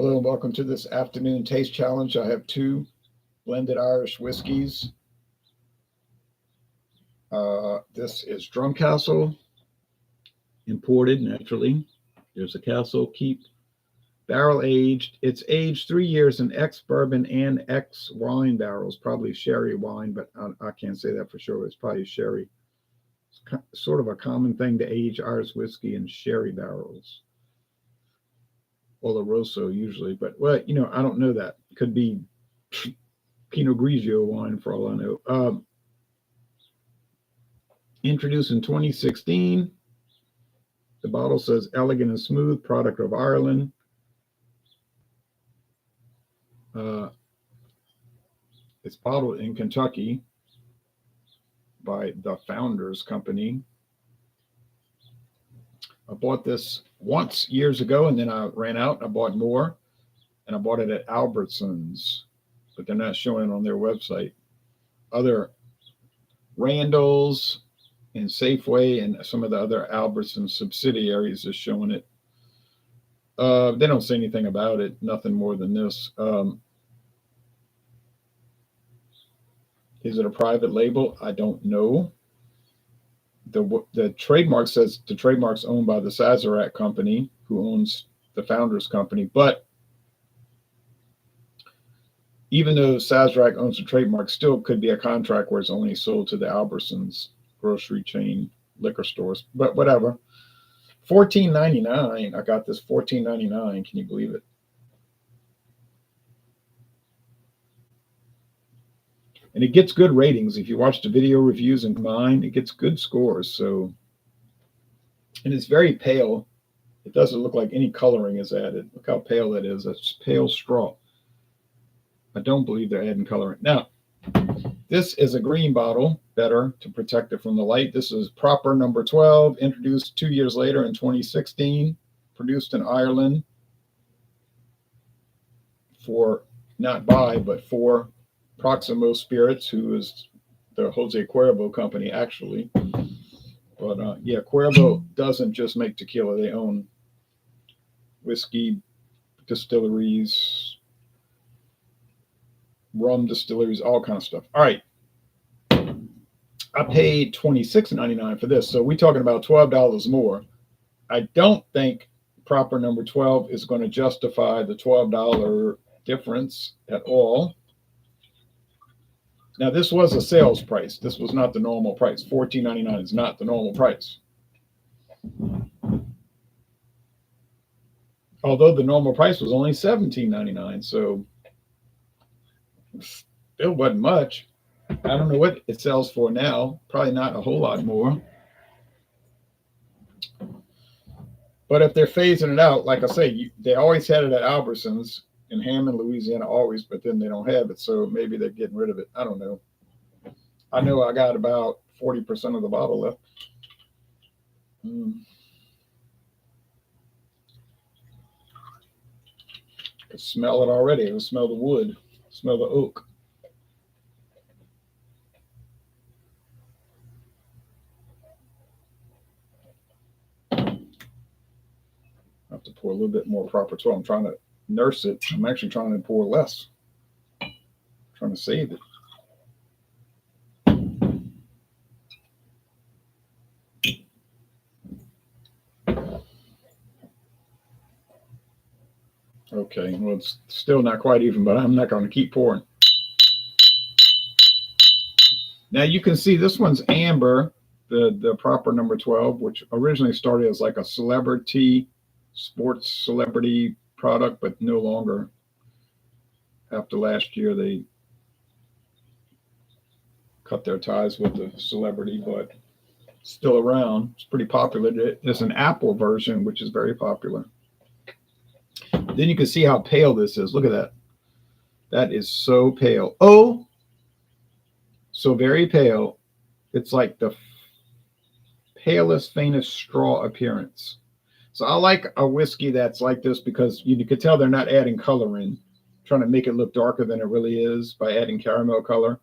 Hello and welcome to this afternoon taste challenge. I have two blended Irish whiskeys. This is Drumcastle, imported naturally. There's a Castle Keep, barrel aged. It's aged 3 years in ex-bourbon and ex-wine barrels, probably sherry wine, but I can't say that for sure. It's probably sherry. It's sort of a common thing to age Irish whiskey in sherry barrels. Oloroso usually, but well, I don't know that. It could be Pinot Grigio wine for all I know. Introduced in 2016. The bottle says elegant and smooth, product of Ireland. It's bottled in Kentucky by the Founders Company. I bought this once years ago, and then I ran out and I bought more, and I bought it at Albertsons, but they're not showing it on their website. Other Randall's and Safeway and some of the other Albertsons subsidiaries are showing it. They don't say anything about it, nothing more than this. Is it a private label? I don't know. The trademark says the trademark's owned by the Sazerac Company, who owns the Founders Company. But even though Sazerac owns the trademark, still could be a contract where it's only sold to the Albertsons grocery chain liquor stores. But whatever. $14.99. I got this $14.99. Can you believe it? And it gets good ratings. If you watch the video reviews and mine, it gets good scores. So, and it's very pale. It doesn't look like any coloring is added. Look how pale that is. That's pale straw. I don't believe they're adding coloring. Now, this is a green bottle, better to protect it from the light. This is Proper number 12, introduced 2 years later in 2016, produced in Ireland for Proximo Spirits, who is the Jose Cuervo company, actually. But yeah, Cuervo doesn't just make tequila. They own whiskey distilleries, rum distilleries, all kind of stuff. All right. I paid $26.99 for this. So we're talking about $12 more. I don't think Proper number 12 is going to justify the $12 difference at all. Now, this was a sales price. This was not the normal price. $14.99 is not the normal price. Although the normal price was only $17.99, so still wasn't much. I don't know what it sells for now. Probably not a whole lot more. But if they're phasing it out, like I say, they always had it at Albertsons in Hammond, Louisiana, always, but then they don't have it, so maybe they're getting rid of it. I don't know. I know I got about 40% of the bottle left. I can smell it already. I can smell the wood, smell the oak. I have to pour a little bit more Proper 12. I'm trying to nurse it. I'm actually trying to pour less. I'm trying to save it. Okay, well, it's still not quite even, but I'm not going to keep pouring. Now you can see this one's amber, the Proper number 12, which originally started as like a sports celebrity product, but no longer. After last year, they cut their ties with the celebrity, but still around. It's pretty popular. There's an apple version, which is very popular. Then you can see how pale this is. Look at that. That is so pale. Oh, so very pale. It's like the palest, faintest straw appearance. So I like a whiskey that's like this because you can tell they're not adding color in, trying to make it look darker than it really is by adding caramel color.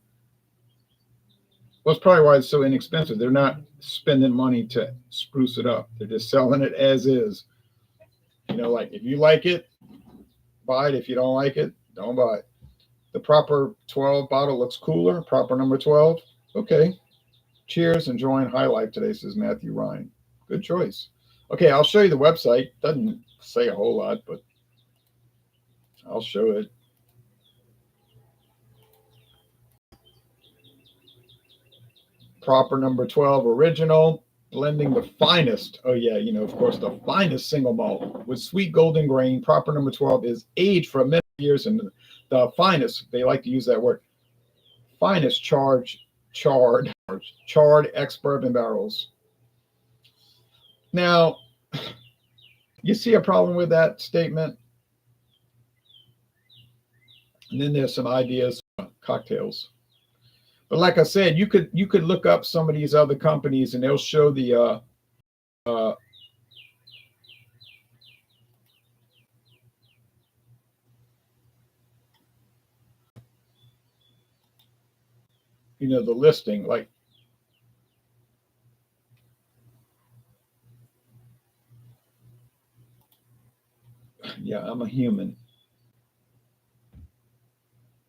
Well, that's probably why it's so inexpensive. They're not spending money to spruce it up. They're just selling it as is. Like if you like it, buy it. If you don't like it, don't buy it. The proper 12 bottle looks cooler. Proper number 12. Okay. Cheers. Enjoying High Life today, says Matthew Ryan. Good choice. Okay, I'll show you the website. Doesn't say a whole lot, but I'll show it. Proper number 12 original. Blending the finest. Oh, yeah, of course, the finest single malt with sweet golden grain. Proper number 12 is aged for a minute years, and the finest, they like to use that word, finest charred ex-bourbon barrels. Now, you see a problem with that statement? And then there's some ideas for cocktails. But like I said, you could look up some of these other companies, and they'll show the the listing. Like, yeah, I'm a human.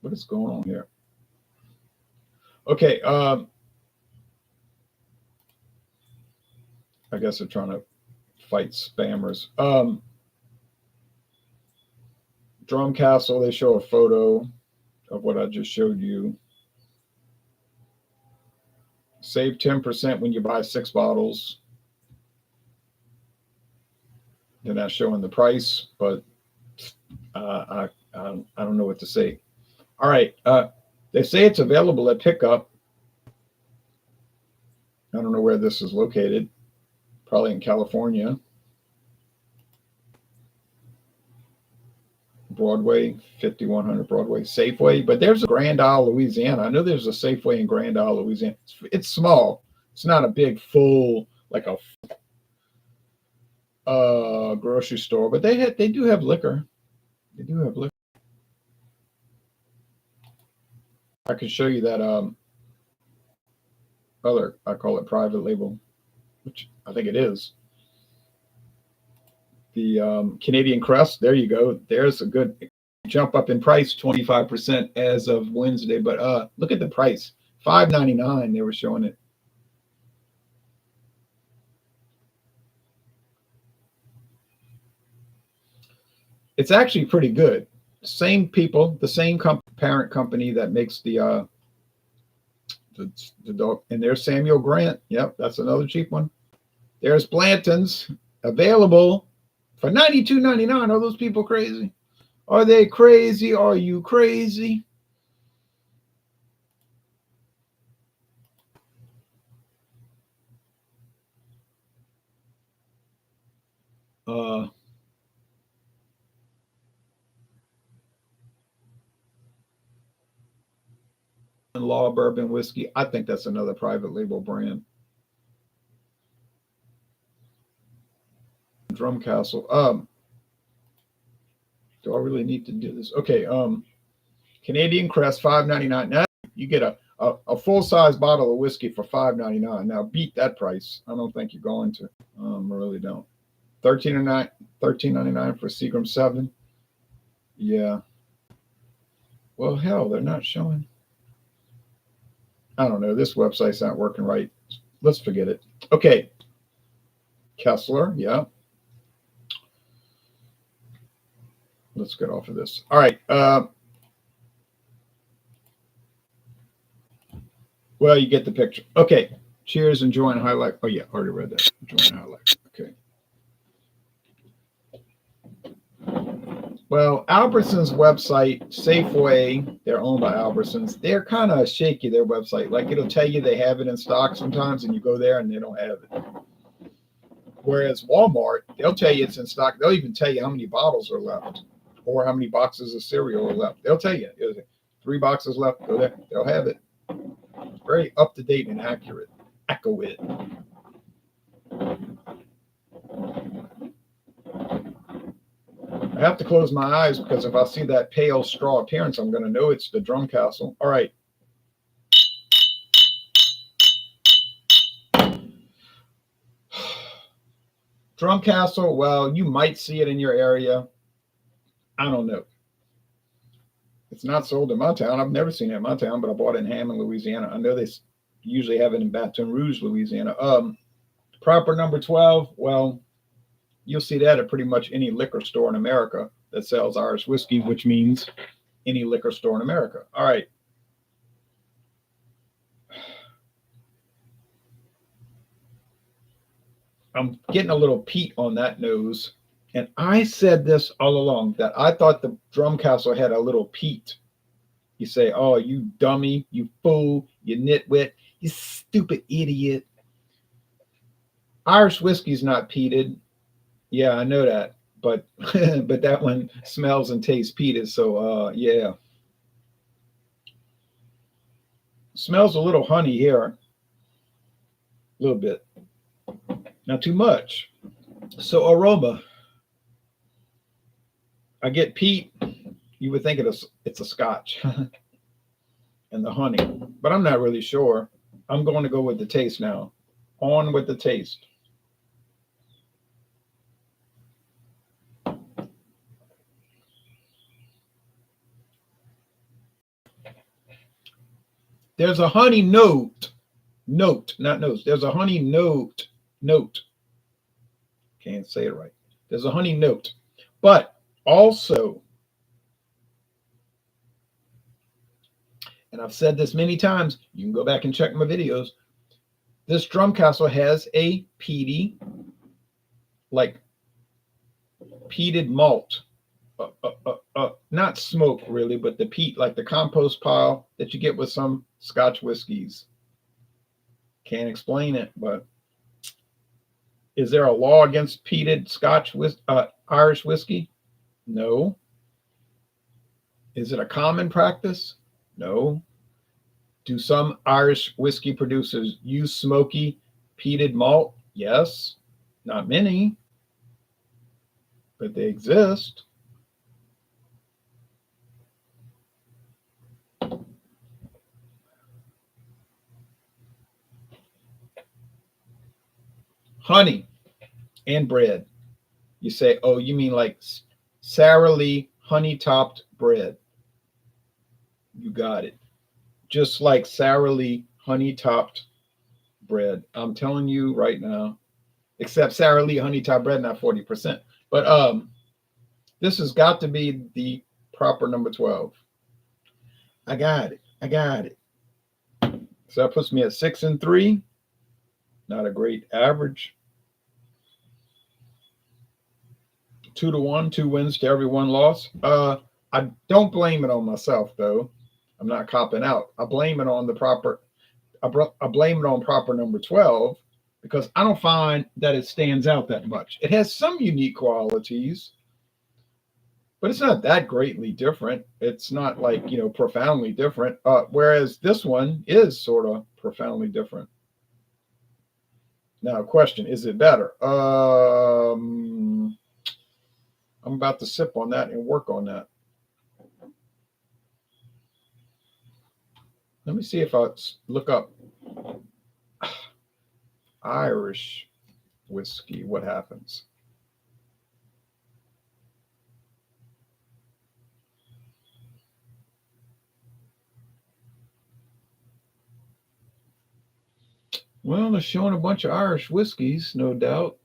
What is going on here? Okay, I guess they're trying to fight spammers. Drumcastle, they show a photo of what I just showed you. Save 10% when you buy 6 bottles. They're not showing the price, but I don't know what to say. All right, they say it's available at pickup. I don't know where this is located. Probably in California. Broadway, 5100 Broadway, Safeway. But there's a Grand Isle, Louisiana. I know there's a Safeway in Grand Isle, Louisiana. It's small. It's not a big, full, like a grocery store. But they do have liquor. They do have liquor. I can show you that other, I call it private label, which I think it is. The Canadian Crest, there you go. There's a good jump up in price, 25% as of Wednesday. But look at the price, $5.99. They were showing it. It's actually pretty good. Same people, the same parent company that makes the dog. And there's Samuel Grant. Yep, that's another cheap one. There's Blanton's, available for $92.99. Are those people crazy? Are they crazy? Are you crazy? Law Bourbon Whiskey. I think that's another private label brand. Drumcastle. Do I really need to do this? Okay. Canadian Crest, $5.99. Now you get a full size bottle of whiskey for $5.99. Now beat that price. I don't think you're going to. I really don't. $13.99 for Seagram 7. Yeah. Well, hell, they're not showing. I don't know. This website's not working right. Let's forget it. Okay. Kessler, yeah. Let's get off of this. All right. Well, you get the picture. Okay. Cheers, enjoying High Life. Oh, yeah, already read that. Enjoying High Life. Okay. Well, Albertsons website, Safeway, they're owned by Albertsons. They're kind of shaky, their website. Like, it'll tell you they have it in stock sometimes, and you go there and they don't have it. Whereas Walmart, they'll tell you it's in stock. They'll even tell you how many bottles are left or how many boxes of cereal are left. They'll tell you. 3 boxes left. Go there. They'll have it. Very up-to-date and accurate. Accurate. I have to close my eyes because if I see that pale straw appearance, I'm going to know it's the Drumcastle. All right. Drumcastle, well, you might see it in your area. I don't know. It's not sold in my town. I've never seen it in my town, but I bought it in Hammond, Louisiana. I know they usually have it in Baton Rouge, Louisiana. Proper number 12. Well, you'll see that at pretty much any liquor store in America that sells Irish whiskey, which means any liquor store in America. All right. I'm getting a little peat on that nose. And I said this all along, that I thought the Drumcastle had a little peat. You say, oh, you dummy, you fool, you nitwit, you stupid idiot. Irish whiskey's not peated. Yeah, I know that. But but that one smells and tastes peated. So yeah. Smells a little honey here. A little bit. Not too much. So aroma. I get peat. You would think it's a scotch and the honey, but I'm not really sure. I'm going to go with the taste now. On with the taste. There's a honey note. Note, not nose. There's a honey note. Note. Can't say it right. There's a honey note. But also, and I've said this many times, you can go back and check my videos. This Drumcastle has a peaty, like peated malt. Not smoke really, but the peat, like the compost pile that you get with some Scotch whiskeys. Can't explain it, but is there a law against peated Irish whiskey? No. Is it a common practice? No. Do some Irish whiskey producers use smoky peated malt? Yes. Not many, but they exist. Honey and bread. You say, oh, you mean like Sara Lee honey topped bread. You got it. Just like Sara Lee honey topped bread. I'm telling you right now, except Sara Lee honey topped bread, not 40%. But this has got to be the proper number 12. I got it. I got it. So that puts me at 6 and 3. Not a great average. 2-1, 2 wins to every 1 loss. I don't blame it on myself though. I'm not copping out. I blame it on the proper. I blame it on proper number 12 because I don't find that it stands out that much. It has some unique qualities, but it's not that greatly different. It's not like, profoundly different. Whereas this one is sort of profoundly different. Now, question: is it better? I'm about to sip on that and work on that. Let me see if I look up Irish whiskey. What happens? Well, they're showing a bunch of Irish whiskeys, no doubt.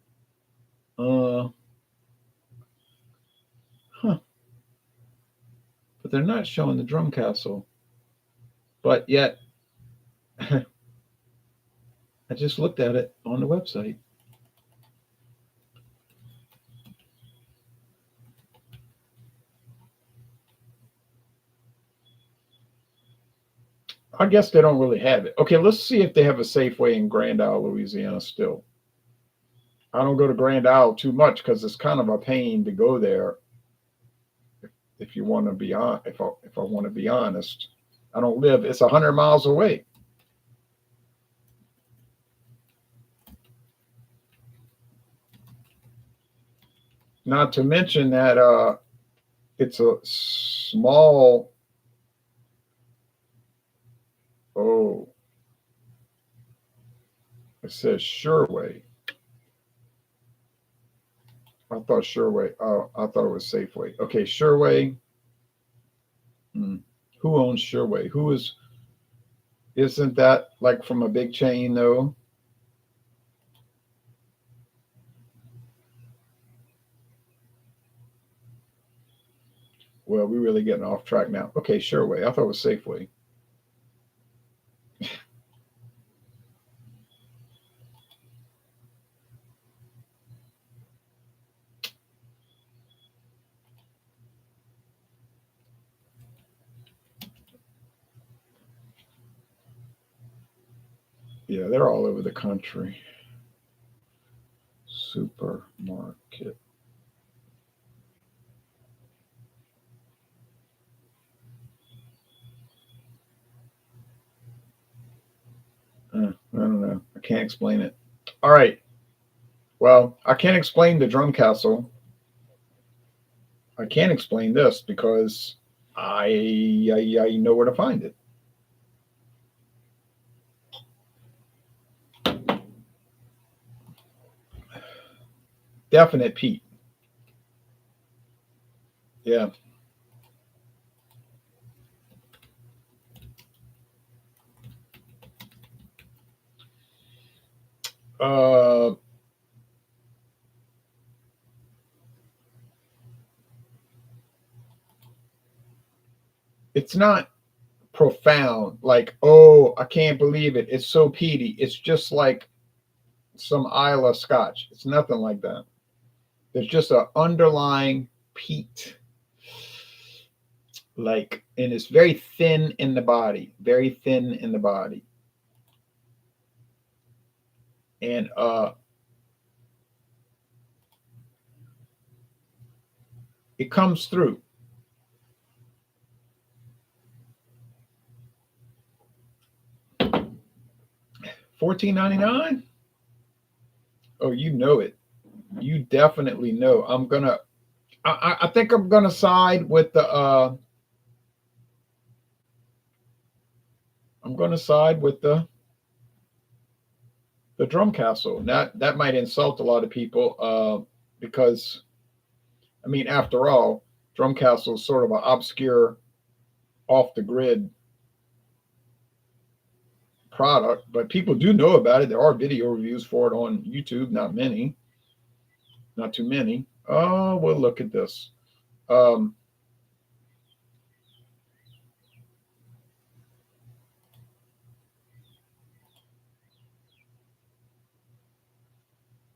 But they're not showing the Drumcastle. But yet, I just looked at it on the website. I guess they don't really have it. Okay, let's see if they have a Safeway in Grand Isle, Louisiana still. I don't go to Grand Isle too much because it's kind of a pain to go there. If you want to be on, if I want to be honest, I don't live. It's 100 miles away. Not to mention that it's a small. Oh, it says Sherway. I thought Sherway. Oh, I thought it was Safeway. Okay, Sherway. Hmm. Who owns Sherway? Who is? Isn't that like from a big chain though? Well, we're really getting off track now. Okay, Sherway. I thought it was Safeway. Yeah, they're all over the country. Supermarket. I don't know. I can't explain it. All right. Well, I can't explain the Drumcastle. I can't explain this because I know where to find it. Definite Pete. Yeah. Uh, it's not profound. Like, oh, I can't believe it. It's so peaty. It's just like some Isla Scotch. It's nothing like that. There's just an underlying peat, like, and it's very thin in the body. Very thin in the body, and it comes through. 14.99. Oh, you know it. You definitely know. I think I'm gonna side with the. I'm gonna side with the Drumcastle. That might insult a lot of people because I mean, after all, Drumcastle is sort of an obscure, off the grid product, but people do know about it. There are video reviews for it on YouTube. Not many, not too many. Oh, well, look at this. Um,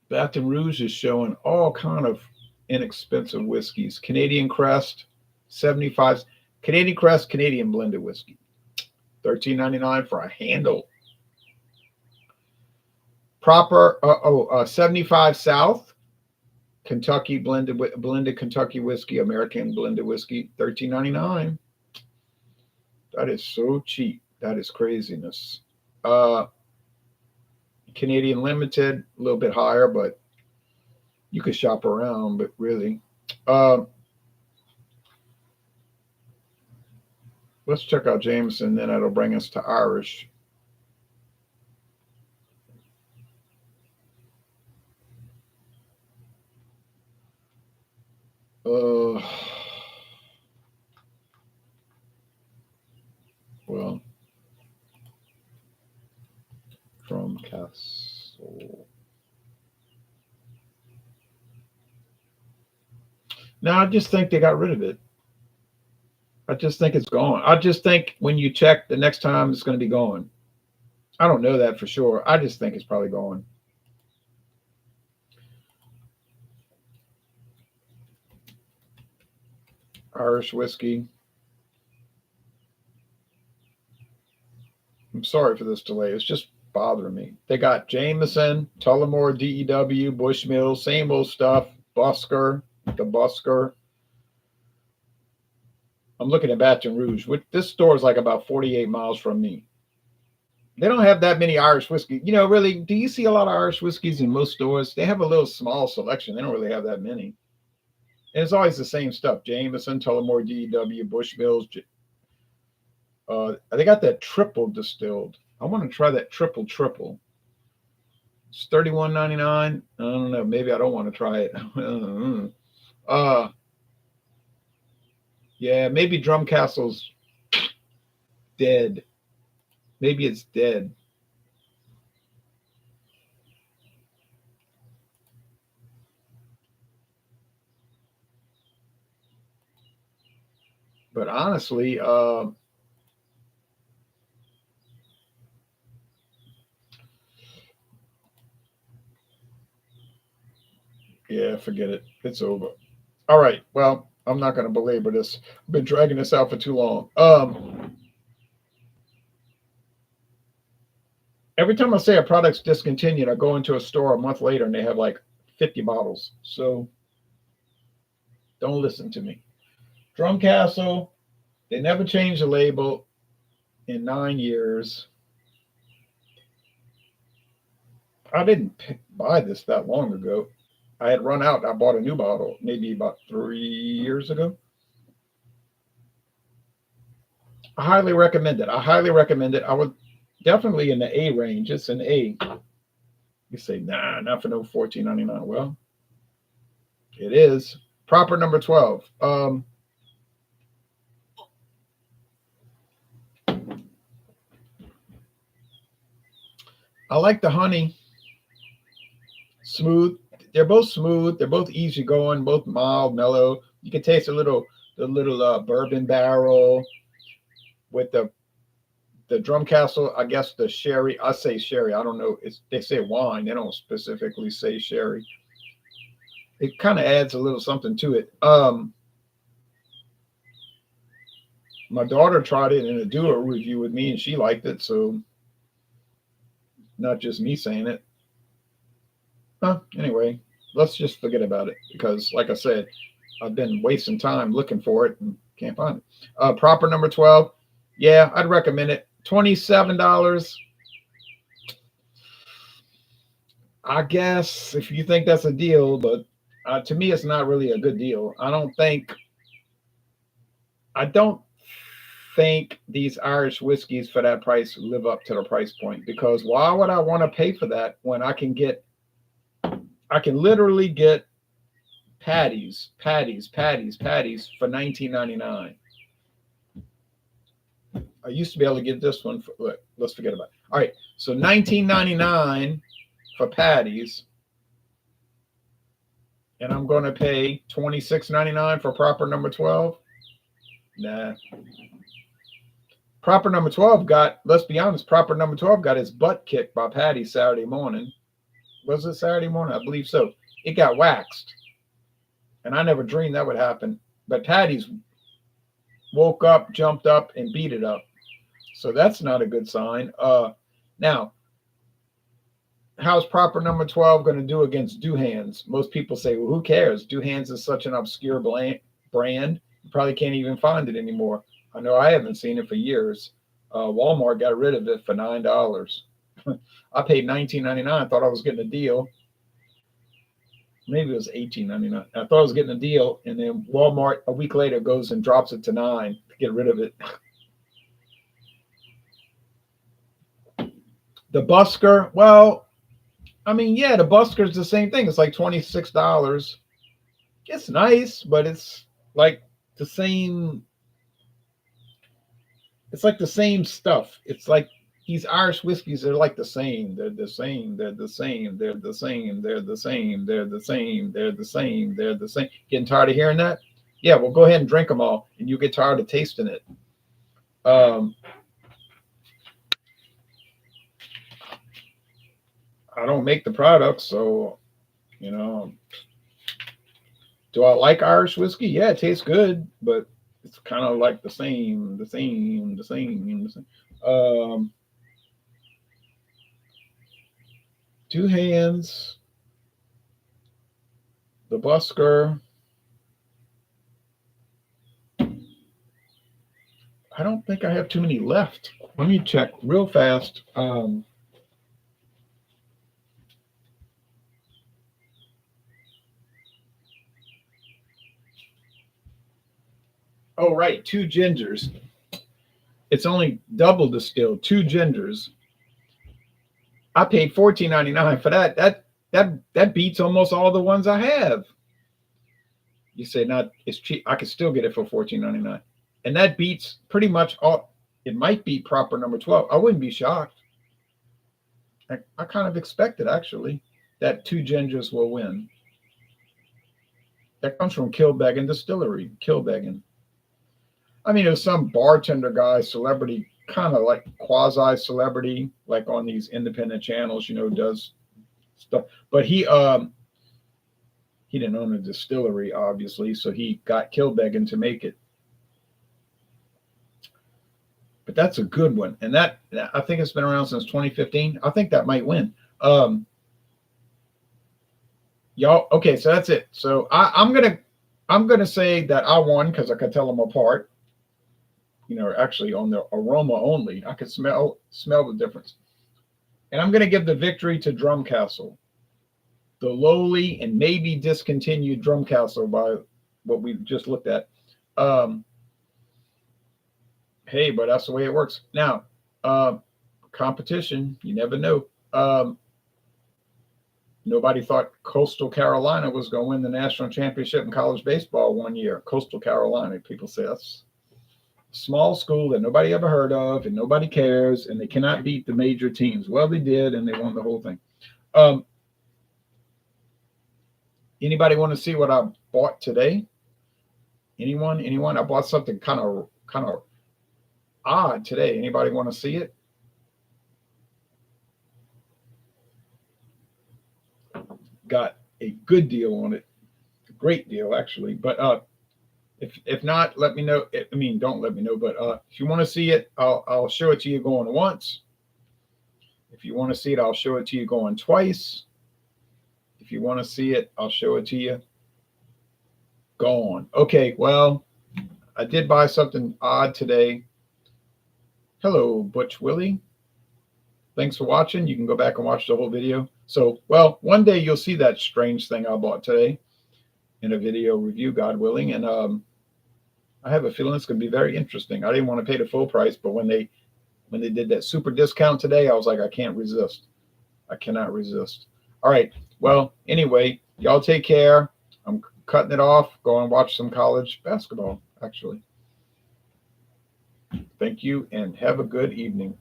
Baton Rouge is showing all kind of inexpensive whiskeys. Canadian Crest, 75. Canadian Crest, Canadian blended whiskey, 13.99 for a handle. Proper 75 South, Kentucky blended Kentucky whiskey, American blended whiskey, 13.99. That is so cheap. That is craziness. Uh, Canadian Limited, a little bit higher, but you could shop around. But really, uh, let's check out Jameson. Then that'll bring us to Irish. Uh, well, Drumcastle. No, I just think they got rid of it. I just think it's gone. I just think when you check the next time, it's going to be gone. I don't know that for sure. I just think it's probably gone. Irish whiskey. I'm sorry for this delay. It's just bothering me. They got Jameson, Tullamore, DEW, Bushmill, same old stuff. Busker, the Busker. I'm looking at Baton Rouge. This store is like about 48 miles from me. They don't have that many Irish whiskey. You know, really, do you see a lot of Irish whiskeys in most stores? They have a little small selection. They don't really have that many. And it's always the same stuff. Jameson, Tullamore, DEW, Bushmills. They got that triple distilled. I want to try that triple. It's $31.99. I don't know. Maybe I don't want to try it. uh, yeah, maybe Drumcastle's dead. Maybe it's dead. But honestly, yeah, forget it. It's over. All right. Well, I'm not going to belabor this. I've been dragging this out for too long. Every time I say a product's discontinued, I go into a store a month later and they have like 50 bottles. So don't listen to me. Drumcastle, they never changed the label in 9 years. I didn't buy this that long ago. I had run out. I bought a new bottle maybe about 3 years ago. I highly recommend it. I highly recommend it. I would definitely in the A range. It's an A. You say, nah, not for no $14.99. Well, it is. Proper number 12. I like the honey. Smooth. They're both smooth. They're both easy going, both mild, mellow. You can taste the little bourbon barrel with the Drumcastle. I guess the sherry. I say sherry. I don't know. They say wine. They don't specifically say sherry. It kind of adds a little something to it. My daughter tried it in a duo review with me, and she liked it. So not just me saying it. Anyway, let's just forget about it because, like I said, I've been wasting time looking for it and can't find it. Proper number 12. Yeah, I'd recommend it. $27. I guess if you think that's a deal, but to me, it's not really a good deal. I don't think these Irish whiskeys for that price live up to the price point because why would I want to pay for that when I can literally get patties for $19.99. I used to be able to get this one for look, let's forget about it. All right, so $19.99 for patties, and I'm going to pay $26.99 for proper number 12. Nah. Proper number 12 got, let's be honest, proper number 12 got his butt kicked by Patty Saturday morning. Was it Saturday morning? I believe so. It got waxed. And I never dreamed that would happen. But Patty's woke up, jumped up, and beat it up. So that's not a good sign. Now, how's proper number 12 going to do against Duhan's? Most people say, well, who cares? Duhan's is such an obscure brand. You probably can't even find it anymore. I know I haven't seen it for years. Walmart got rid of it for $9. I paid $19.99. Thought I was getting a deal. Maybe it was $18.99. I thought I was getting a deal, and then Walmart a week later goes and drops it to $9 to get rid of it. The Busker, well, I mean, yeah, the Busker's the same thing. It's like $26. It's nice, but it's like the same. It's like the same stuff. It's like these Irish whiskeys are like the same. They're the same. They're the same. They're the same. They're the same. They're the same. They're the same. They're the same. Getting tired of hearing that? Yeah, well, go ahead and drink them all, and you get tired of tasting it. I don't make the products, so you know. Do I like Irish whiskey? Yeah, it tastes good, but it's kind of like the same. Two hands, the Busker. I don't think I have too many left. Let me check real fast. Oh, right, two gingers. It's only double distilled, two gingers. I paid $14.99 for that. That beats almost all the ones I have. You say not it's cheap. I could still get it for $14.99, and that beats pretty much all. It might beat proper number 12. I wouldn't be shocked. I kind of expected actually that Two Gingers will win. That comes from Kilbeggan Distillery. Kilbeggan. I mean, there's some bartender guy, celebrity, kind of like quasi celebrity, like on these independent channels, does stuff. But he didn't own a distillery, obviously, so he got Kilbeggan to make it. But that's a good one, and that I think it's been around since 2015. I think that might win. Y'all, okay, so that's it. So I'm gonna say that I won because I could tell them apart. Actually on the aroma only, I could smell the difference. And I'm gonna give the victory to Drumcastle, the lowly and maybe discontinued Drumcastle by what we just looked at. Hey, but that's the way it works. Now, competition, you never know. Nobody thought Coastal Carolina was going to win the national championship in college baseball one year. Coastal Carolina, people say that's a small school that nobody ever heard of and nobody cares, and they cannot beat the major teams. Well, they did, and they won the whole thing. Anybody want to see what I bought today? Anyone? I bought something kind of odd today. Anybody want to see it? Got a good deal on it, a great deal actually. But if not, let me know. I mean, don't let me know. But if you want to see it, I'll show it to you going once. If you want to see it, I'll show it to you going twice. If you want to see it, I'll show it to you gone. Okay, well, I did buy something odd today. Hello, Butch Willie. Thanks for watching. You can go back and watch the whole video. So, well, one day you'll see that strange thing I bought today in a video review, God willing. And I have a feeling it's going to be very interesting. I didn't want to pay the full price, but when they did that super discount today, I was like, I can't resist. I cannot resist. All right. Well, anyway, y'all take care. I'm cutting it off. Go and watch some college basketball, actually. Thank you and have a good evening.